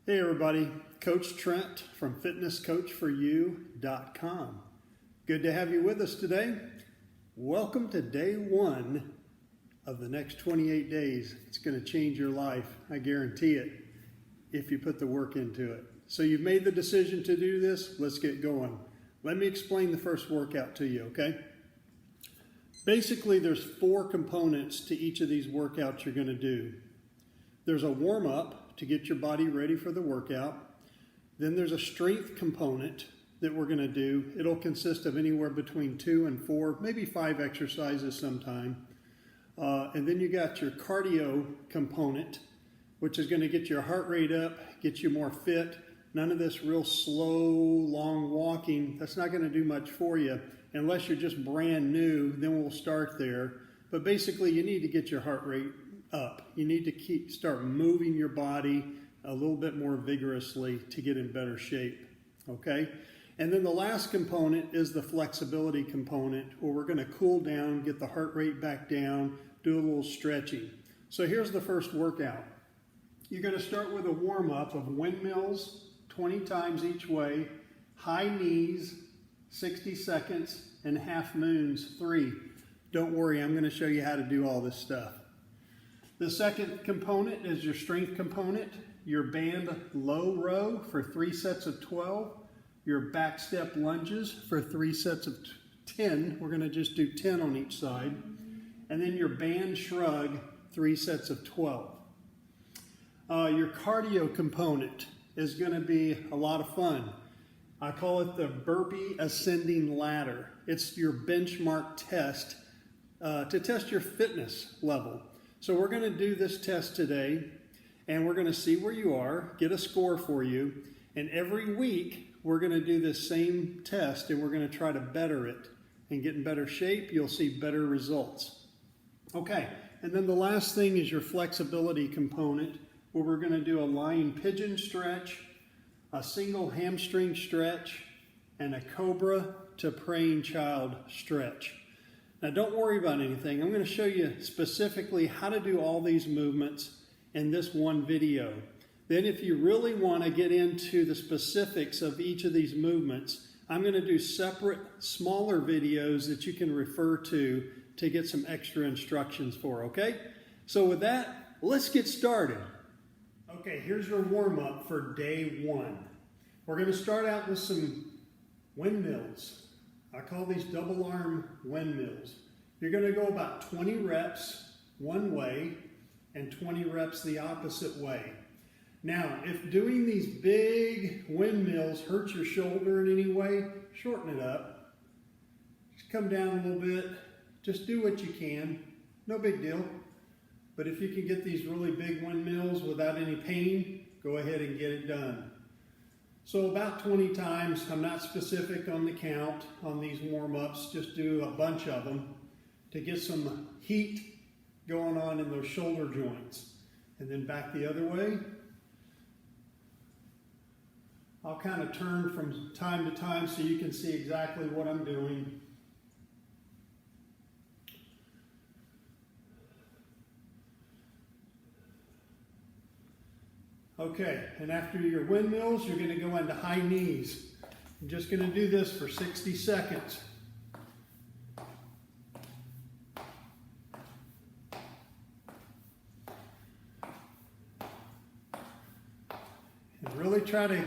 Hey everybody, Coach Trent from FitnessCoachForYou.com. Good to have you with us today. Welcome to day one of the next 28 days. It's going to change your life, I guarantee it, if you put the work into it. So you've made the decision to do this, let's get going. Let me explain the first workout to you, okay? Basically, there's 4 components to each of these workouts you're going to do. There's a warm-up to get your body ready for the workout. Then there's a strength component that we're going to do. It'll consist of anywhere between 2 and 4, maybe 5 exercises sometime. And then you got your cardio component, which is going to get your heart rate up, get you more fit. None of this real slow, long walking. That's not going to do much for you unless you're just brand new. Then we'll start there. But basically, you need to get your heart rate up. You need to start moving your body a little bit more vigorously to get in better shape, okay? And then the last component is the flexibility component, where we're going to cool down, get the heart rate back down, do a little stretching. So here's the first workout. You're going to start with a warm-up of windmills 20 times each way, high knees 60 seconds, and half moons 3. Don't worry, I'm going to show you how to do all this stuff. The second component is your strength component, your band low row for 3 sets of 12, your back step lunges for 3 sets of 10. We're going to just do 10 on each side. And then your band shrug, 3 sets of 12. Your cardio component is going to be a lot of fun. I call it the burpee ascending ladder. It's your benchmark test to test your fitness level. So we're going to do this test today, and we're going to see where you are, get a score for you, and every week we're going to do this same test, and we're going to try to better it and get in better shape. You'll see better results. Okay, and then the last thing is your flexibility component, where we're going to do a lying pigeon stretch, a single hamstring stretch, and a cobra to praying child stretch. Now don't worry about anything. I'm going to show you specifically how to do all these movements in this one video. Then if you really want to get into the specifics of each of these movements, I'm going to do separate, smaller videos that you can refer to get some extra instructions for, okay? So with that, let's get started. Okay, here's your warm-up for day one. We're going to start out with some windmills. I call these double arm windmills. You're going to go about 20 reps one way and 20 reps the opposite way. Now, if doing these big windmills hurts your shoulder in any way, shorten it up. Just come down a little bit. Just do what you can. No big deal. But if you can get these really big windmills without any pain, go ahead and get it done. So about 20 times. I'm not specific on the count on these warm-ups. Just do a bunch of them to get some heat going on in those shoulder joints. And then back the other way. I'll kind of turn from time to time so you can see exactly what I'm doing. Okay, and after your windmills, you're going to go into high knees. I'm just going to do this for 60 seconds. And really try to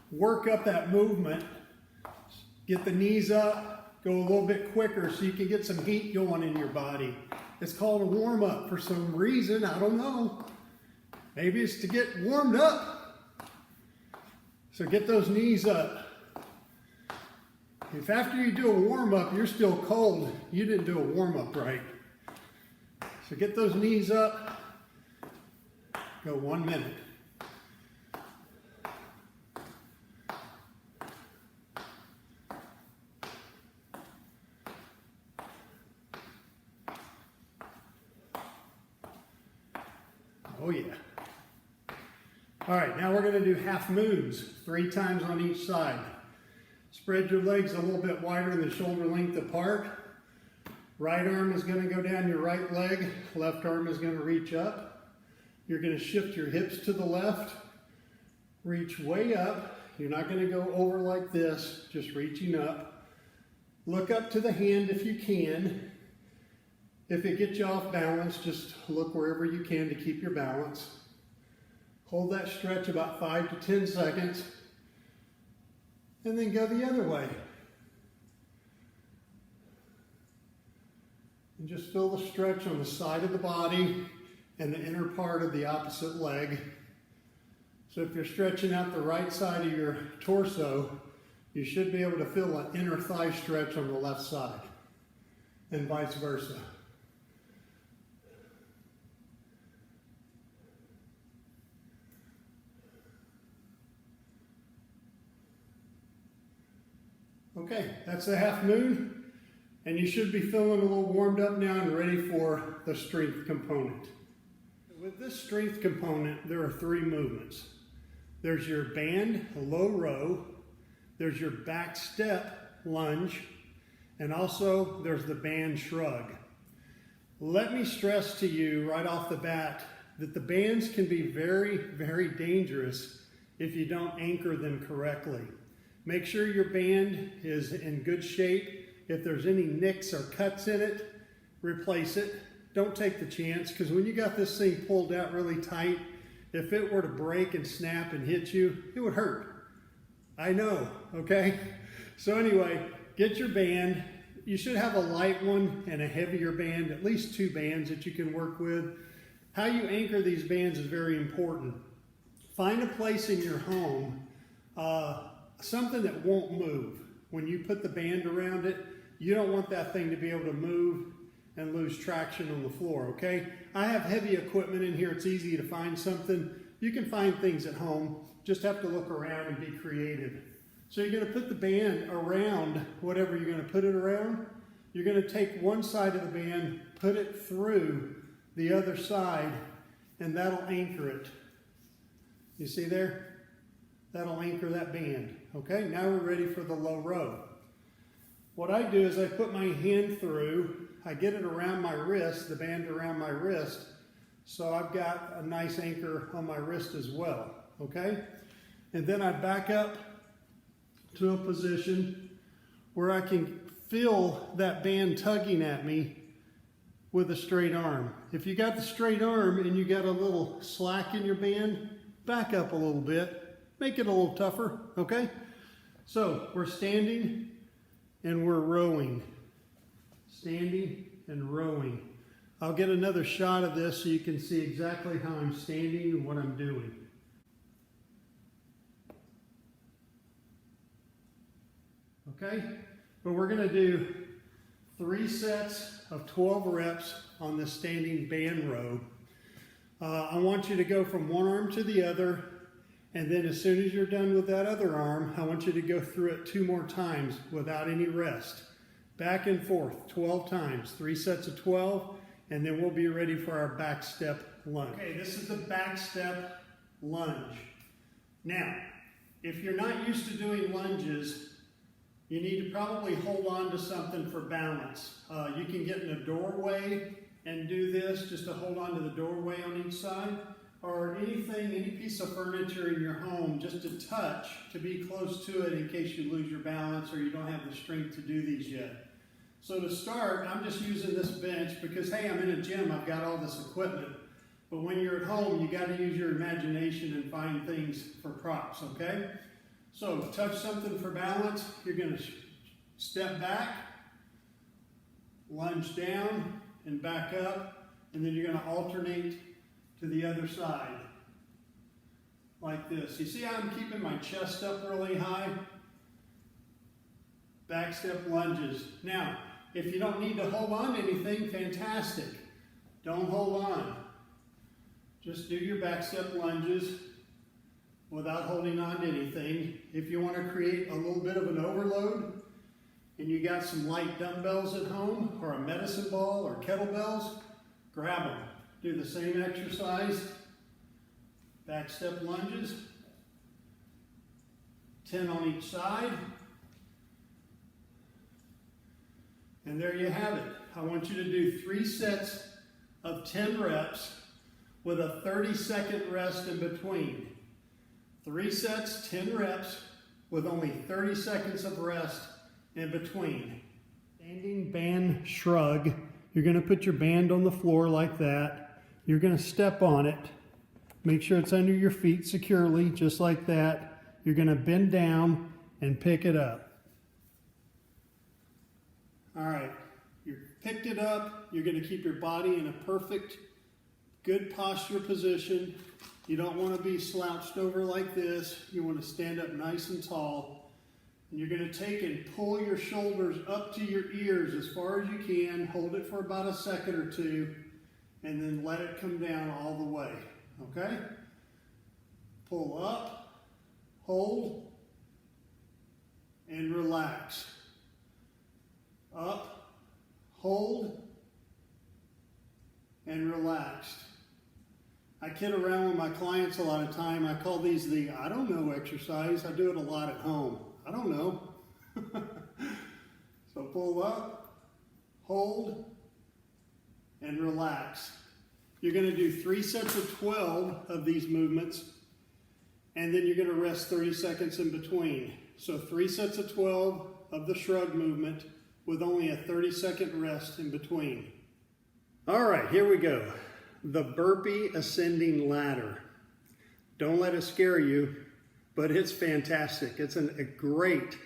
work up that movement. Get the knees up, go a little bit quicker so you can get some heat going in your body. It's called a warm-up for some reason, I don't know. Maybe it's to get warmed up. So get those knees up. If after you do a warm-up, you're still cold, you didn't do a warm-up right. So get those knees up. Go 1 minute. Oh yeah. All right, now we're going to do half moons, 3 times on each side. Spread your legs a little bit wider than shoulder length apart. Right arm is going to go down your right leg. Left arm is going to reach up. You're going to shift your hips to the left. Reach way up. You're not going to go over like this, just reaching up. Look up to the hand if you can. If it gets you off balance, just look wherever you can to keep your balance. Hold that stretch about 5 to 10 seconds, and then go the other way. And just feel the stretch on the side of the body and the inner part of the opposite leg. So if you're stretching out the right side of your torso, you should be able to feel an inner thigh stretch on the left side, and vice versa. Okay, that's the half moon, and you should be feeling a little warmed up now and ready for the strength component. With this strength component, there are 3 movements. There's your band low row, there's your back step lunge, and also there's the band shrug. Let me stress to you right off the bat that the bands can be very, very dangerous if you don't anchor them correctly. Make sure your band is in good shape. If there's any nicks or cuts in it, replace it. Don't take the chance, because when you got this thing pulled out really tight, if it were to break and snap and hit you, it would hurt. I know, okay? So anyway, get your band. You should have a light one and a heavier band, at least 2 bands that you can work with. How you anchor these bands is very important. Find a place in your home, something that won't move. When you put the band around it, you don't want that thing to be able to move and lose traction on the floor, okay? I have heavy equipment in here. It's easy to find something. You can find things at home. Just have to look around and be creative. So you're going to put the band around whatever you're going to put it around. You're going to take one side of the band, put it through the other side, and that'll anchor it. You see there? That'll anchor that band. Okay, now we're ready for the low row. What I do is I put my hand through, I get it around my wrist, the band around my wrist, so I've got a nice anchor on my wrist as well, okay? And then I back up to a position where I can feel that band tugging at me with a straight arm. If you got the straight arm and you got a little slack in your band, back up a little bit. Make it a little tougher, okay? So we're standing and we're rowing. Standing and rowing. I'll get another shot of this so you can see exactly how I'm standing and what I'm doing. Okay? But we're going to do 3 sets of 12 reps on the standing band row. I want you to go from one arm to the other. And then as soon as you're done with that other arm, I want you to go through it 2 more times without any rest. Back and forth, 12 times, 3 sets of 12, and then we'll be ready for our back step lunge. Okay, this is the back step lunge. Now, if you're not used to doing lunges, you need to probably hold on to something for balance. You can get in a doorway and do this, just to hold on to the doorway on each side. Or anything, any piece of furniture in your home, just to touch, to be close to it in case you lose your balance or you don't have the strength to do these yet. So to start, I'm just using this bench because, hey, I'm in a gym, I've got all this equipment. But when you're at home, you got to use your imagination and find things for props, okay? So touch something for balance. You're going to step back, lunge down, and back up, and then you're going to alternate to the other side, like this. You see how I'm keeping my chest up really high? Back step lunges. Now, if you don't need to hold on to anything, fantastic. Don't hold on. Just do your back step lunges without holding on to anything. If you want to create a little bit of an overload, and you got some light dumbbells at home, or a medicine ball, or kettlebells, grab them. Do the same exercise, back step lunges, 10 on each side. And there you have it. I want you to do 3 sets of 10 reps with a 30-second rest in between. 3 sets, 10 reps, with only 30 seconds of rest in between. Standing band shrug. You're going to put your band on the floor like that. You're going to step on it. Make sure it's under your feet securely, just like that. You're going to bend down and pick it up. All right, you picked it up. You're going to keep your body in a perfect, good posture position. You don't want to be slouched over like this. You want to stand up nice and tall. And you're going to take and pull your shoulders up to your ears as far as you can. Hold it for about a second or two, and then let it come down all the way. Okay? Pull up, hold, and relax. Up, hold, and relax. I kid around with my clients a lot of time. I call these the I don't know exercise. I do it a lot at home. I don't know. So pull up, hold, and relax. You're going to do 3 sets of 12 of these movements, and then you're going to rest 30 seconds in between. So 3 sets of 12 of the shrug movement with only a 30-second rest in between. All right, here we go. The burpee ascending ladder. Don't let it scare you, but it's fantastic. It's a great,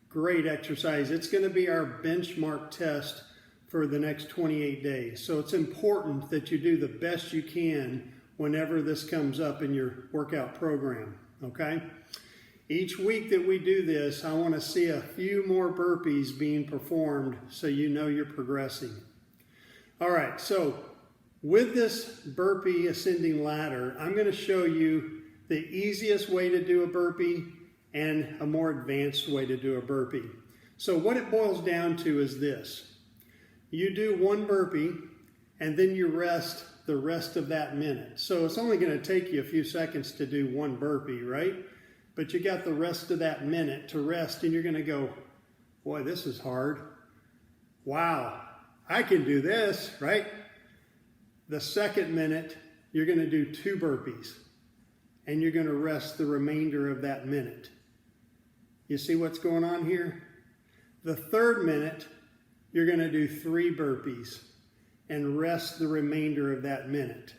great exercise. It's going to be our benchmark test for the next 28 days. So it's important that you do the best you can whenever this comes up in your workout program, okay? Each week that we do this, I want to see a few more burpees being performed so you know you're progressing. All right, so with this burpee ascending ladder, I'm going to show you the easiest way to do a burpee and a more advanced way to do a burpee. So what it boils down to is this. You do one burpee and then you rest the rest of that minute. So it's only going to take you a few seconds to do one burpee, right? But you got the rest of that minute to rest and you're going to go, boy, this is hard. Wow, I can do this, right? The second minute, you're going to do 2 burpees and you're going to rest the remainder of that minute. You see what's going on here? The third minute, you're going to do 3 burpees and rest the remainder of that minute.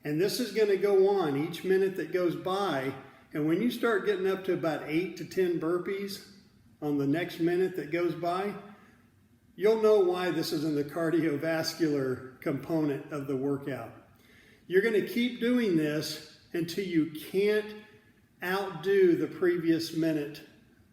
And this is going to go on each minute that goes by. And when you start getting up to about 8 to 10 burpees on the next minute that goes by, you'll know why this is in the cardiovascular component of the workout. You're going to keep doing this until you can't outdo the previous minute,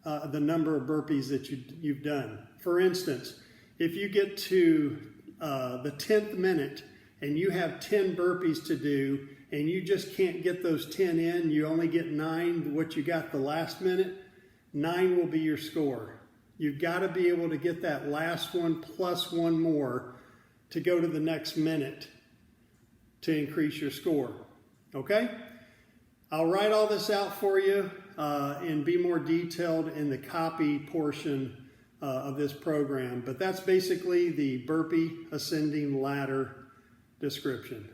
the number of burpees that you've done. For instance, if you get to the 10th minute and you have 10 burpees to do and you just can't get those 10 in, you only get 9, what you got the last minute, 9 will be your score. You've got to be able to get that last one plus one more to go to the next minute to increase your score. Okay? I'll write all this out for you and be more detailed in the copy portion of this program. But that's basically the burpee ascending ladder description.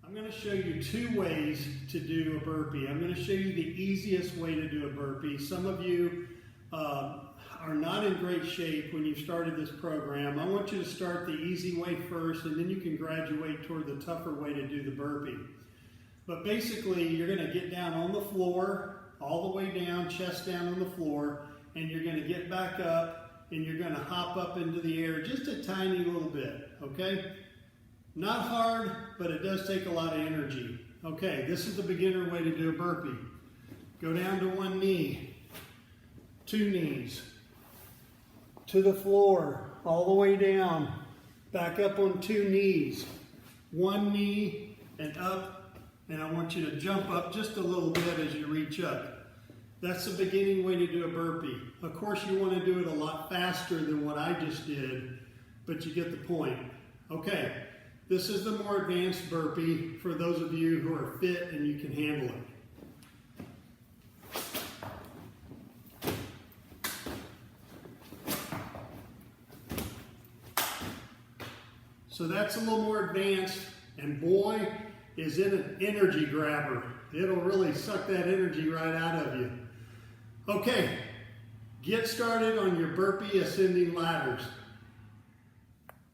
I'm going to show you 2 ways to do a burpee. I'm going to show you the easiest way to do a burpee. Some of you are not in great shape when you started this program. I want you to start the easy way first, and then you can graduate toward the tougher way to do the burpee. But basically, you're going to get down on the floor, all the way down, chest down on the floor, and you're going to get back up, and you're going to hop up into the air just a tiny little bit, okay? Not hard, but it does take a lot of energy. Okay, this is the beginner way to do a burpee. Go down to one knee, 2 knees, to the floor, all the way down, back up on 2 knees, 1 knee and up, and I want you to jump up just a little bit as you reach up. That's the beginning way to do a burpee. Of course, you want to do it a lot faster than what I just did, but you get the point. Okay, this is the more advanced burpee for those of you who are fit and you can handle it. So that's a little more advanced, and boy, is in an energy grabber. It'll really suck that energy right out of you. Okay, get started on your burpee ascending ladders.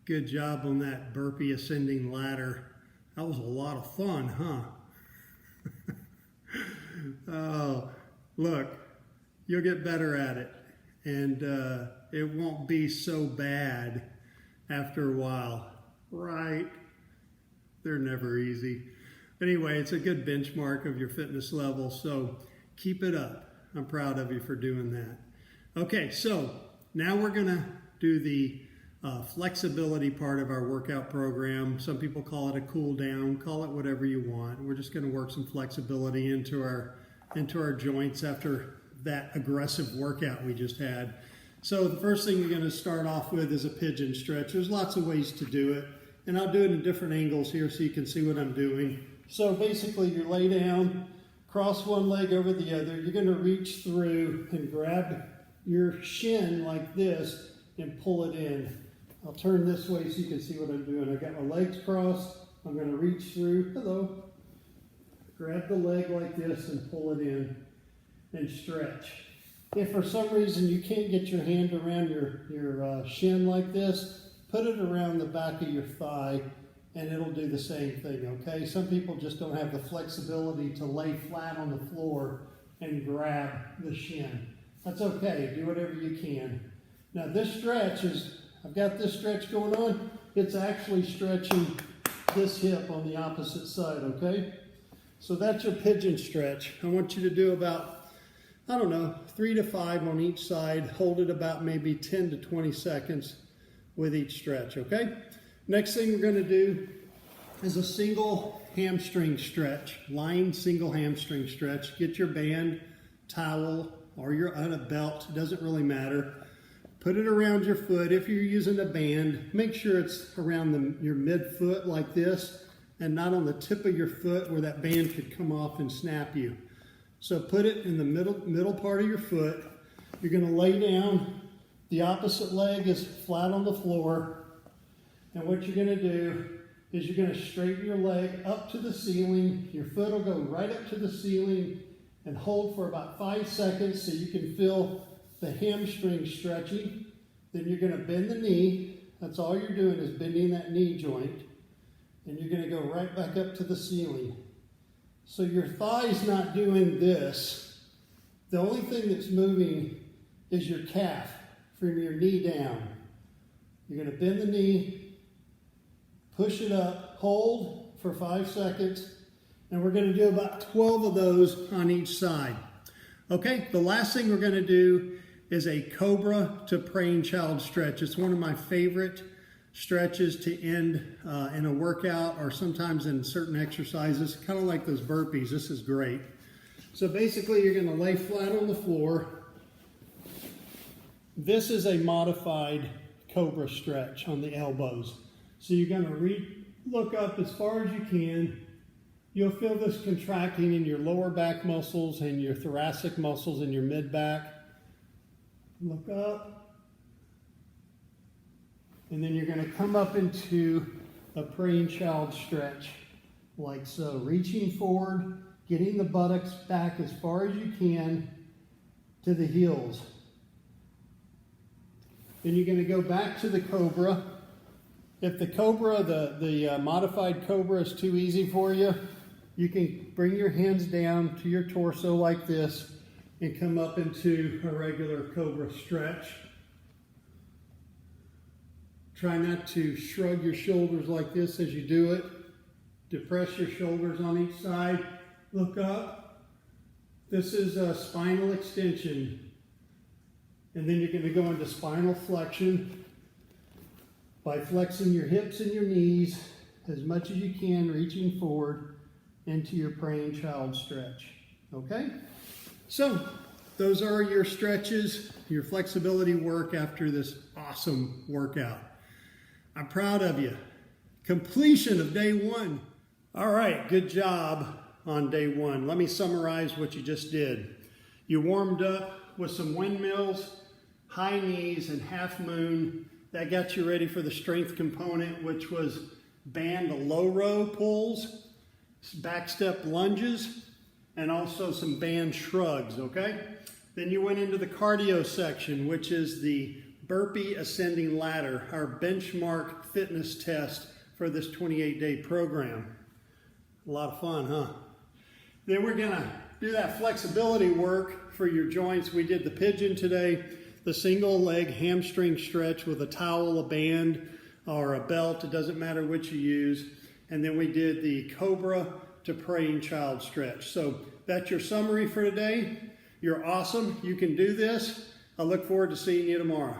Good job on that burpee ascending ladder. That was a lot of fun, huh? Oh, look, you'll get better at it, and it won't be so bad after a while, right? They're never easy. Anyway, it's a good benchmark of your fitness level, so keep it up. I'm proud of you for doing that. Okay, so now we're gonna do the flexibility part of our workout program. Some people call it a cool down, call it whatever you want. We're just gonna work some flexibility into our joints after that aggressive workout we just had. So the first thing you're gonna start off with is a pigeon stretch. There's lots of ways to do it, and I'll do it in different angles here so you can see what I'm doing. So basically you lay down, cross one leg over the other. You're gonna reach through and grab your shin like this and pull it in. I'll turn this way so you can see what I'm doing. I've got my legs crossed. I'm gonna reach through, hello. Grab the leg like this and pull it in and stretch. If for some reason you can't get your hand around your shin like this, put it around the back of your thigh and it'll do the same thing, okay? Some people just don't have the flexibility to lay flat on the floor and grab the shin. That's okay, do whatever you can. Now this stretch is, I've got this stretch going on, it's actually stretching this hip on the opposite side, okay? So that's your pigeon stretch. I want you to do about, I don't know, 3 to 5 on each side. Hold it about maybe 10 to 20 seconds with each stretch, okay? Next thing we're gonna do is a single hamstring stretch, lying single hamstring stretch. Get your band, towel, or your on a belt, it doesn't really matter. Put it around your foot. If you're using a band, make sure it's around your midfoot like this and not on the tip of your foot where that band could come off and snap you. So put it in the middle part of your foot. You're gonna lay down. The opposite leg is flat on the floor. And what you're gonna do is you're gonna straighten your leg up to the ceiling. Your foot will go right up to the ceiling and hold for about 5 seconds so you can feel the hamstring stretching. Then you're gonna bend the knee. That's all you're doing is bending that knee joint. And you're gonna go right back up to the ceiling. So your thigh's not doing this. The only thing that's moving is your calf from your knee down. You're gonna bend the knee, push it up, hold for 5 seconds, and we're gonna do about 12 of those on each side. Okay, the last thing we're gonna do is a cobra to praying child stretch. It's one of my favorite stretches to end in a workout or sometimes in certain exercises, kind of like those burpees. This is great. So basically you're gonna lay flat on the floor. This is a modified cobra stretch on the elbows. So you're gonna look up as far as you can. You'll feel this contracting in your lower back muscles and your thoracic muscles and your mid-back. Look up. And then you're gonna come up into a praying child stretch, like so. Reaching forward, getting the buttocks back as far as you can to the heels. Then you're gonna go back to the cobra. If the cobra, the modified cobra is too easy for you, you can bring your hands down to your torso like this and come up into a regular cobra stretch. Try not to shrug your shoulders like this as you do it. Depress your shoulders on each side. Look up. This is a spinal extension. And then you're going to go into spinal flexion by flexing your hips and your knees as much as you can, reaching forward into your praying child stretch. Okay? So, those are your stretches, your flexibility work after this awesome workout. I'm proud of you. Completion of day 1. All right, good job on day 1. Let me summarize what you just did. You warmed up with some windmills, high knees, and half moon. That got you ready for the strength component, which was band low row pulls. back step lunges, and also some band shrugs, okay? Then you went into the cardio section, which is the burpee ascending ladder, our benchmark fitness test for this 28-day program. A lot of fun, huh? Then we're gonna do that flexibility work for your joints. We did the pigeon today, the single leg hamstring stretch with a towel, a band, or a belt. It doesn't matter which you use. And then we did the cobra to praying child stretch. So that's your summary for today. You're awesome. You can do this. I look forward to seeing you tomorrow.